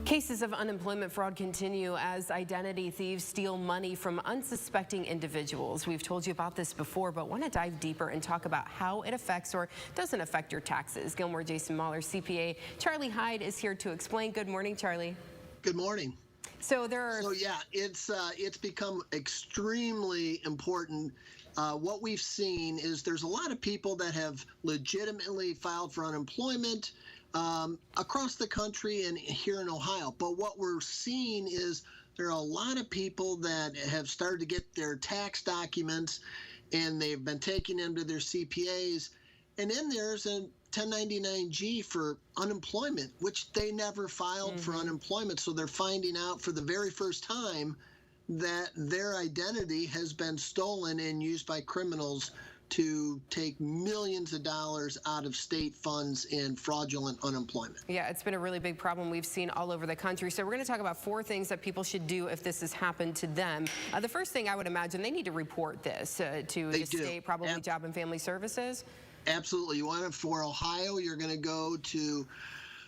Cases of unemployment fraud continue as identity thieves steal money from unsuspecting individuals. We've told you about this before, but want to dive deeper and talk about how it affects or doesn't affect your taxes. Gilmore Jason Mahler, CPA. Charlie Hyde is here to explain. Good morning, Charlie. Good morning. So yeah, it's become extremely important. What we've seen is there's a lot of people that have legitimately filed for unemployment across the country and here in Ohio. But what we're seeing is there are a lot of people that have started to get their tax documents and they've been taking them to their CPAs. And then there's a 1099-G for unemployment, which they never filed for unemployment. So they're finding out for the very first time that their identity has been stolen and used by criminals to take millions of dollars out of state funds in fraudulent unemployment. Yeah, it's been a really big problem we've seen all over the country. So we're going to talk about 4 things that people should do if this has happened to them. The first thing I would imagine, they need to report this to the state, probably Job and Family Services. Absolutely. You want it for Ohio, you're going to go to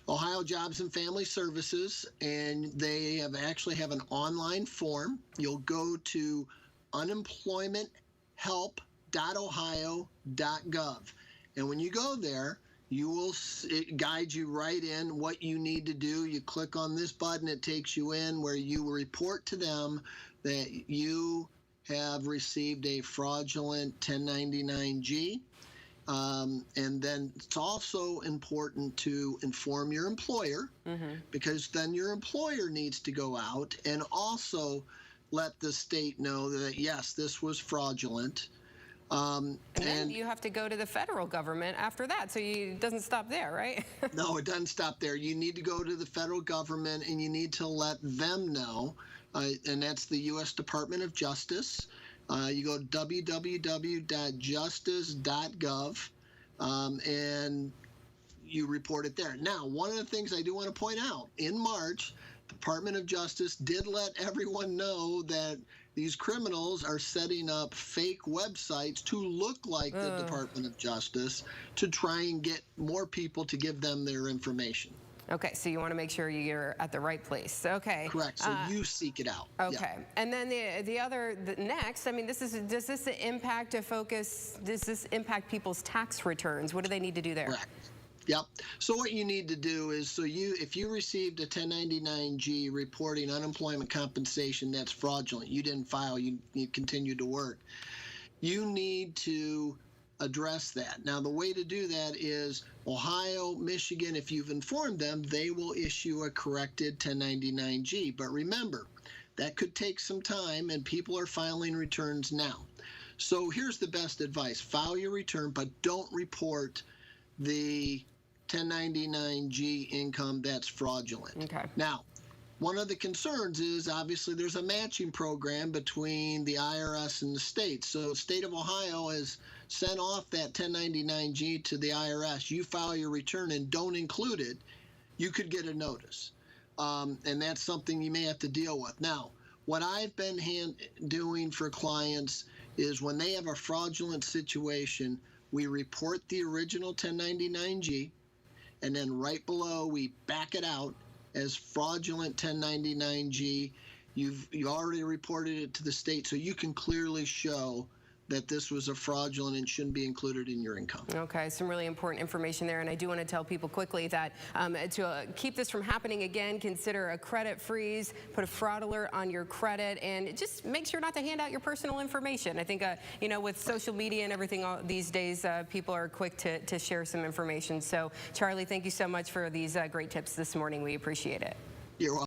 Ohio Jobs and Family Services, and they actually have an online form. You'll go to unemploymenthelp.ohio.gov. And when you go there, it guides you right in what you need to do. You click on this button, it takes you in where you report to them that you have received a fraudulent 1099-G. And then it's also important to inform your employer, because then your employer needs to go out and also let the state know that, yes, this was fraudulent. And then you have to go to the federal government after that, so it doesn't stop there, right? No, it doesn't stop there. You need to go to the federal government and you need to let them know, and that's the U.S. Department of Justice. You go to www.justice.gov, and you report it there. Now, one of the things I do want to point out, in March, Department of Justice did let everyone know that these criminals are setting up fake websites to look like the Department of Justice to try and get more people to give them their information. Okay, so you want to make sure you're at the right place. Okay. Correct. So you seek it out. Okay. Yeah. And then the next, I mean, does this impact people's tax returns? What do they need to do there? Correct. Yep. So what you need to do is, if you received a 1099-G reporting unemployment compensation that's fraudulent, you didn't file, you continued to work, you need to address that. Now, the way to do that is Ohio, Michigan, if you've informed them, they will issue a corrected 1099-G. But remember, that could take some time, and people are filing returns now. So here's the best advice. File your return, but don't report the 1099-G income that's fraudulent. Okay. Now, one of the concerns is, obviously, there's a matching program between the IRS and the state. So the state of Ohio has sent off that 1099-G to the IRS. You file your return and don't include it, you could get a notice. And that's something you may have to deal with. Now, what I've been doing for clients is when they have a fraudulent situation, we report the original 1099-G, and then right below we back it out as fraudulent 1099-G. You already reported it to the state, so you can clearly show that this was a fraudulent and shouldn't be included in your income. Okay, some really important information there, and I do want to tell people quickly that to keep this from happening again, consider a credit freeze, put a fraud alert on your credit, and just make sure not to hand out your personal information. I think, you know, with social media and everything these days, people are quick to share some information. So, Charlie, thank you so much for these great tips this morning. We appreciate it. You're welcome.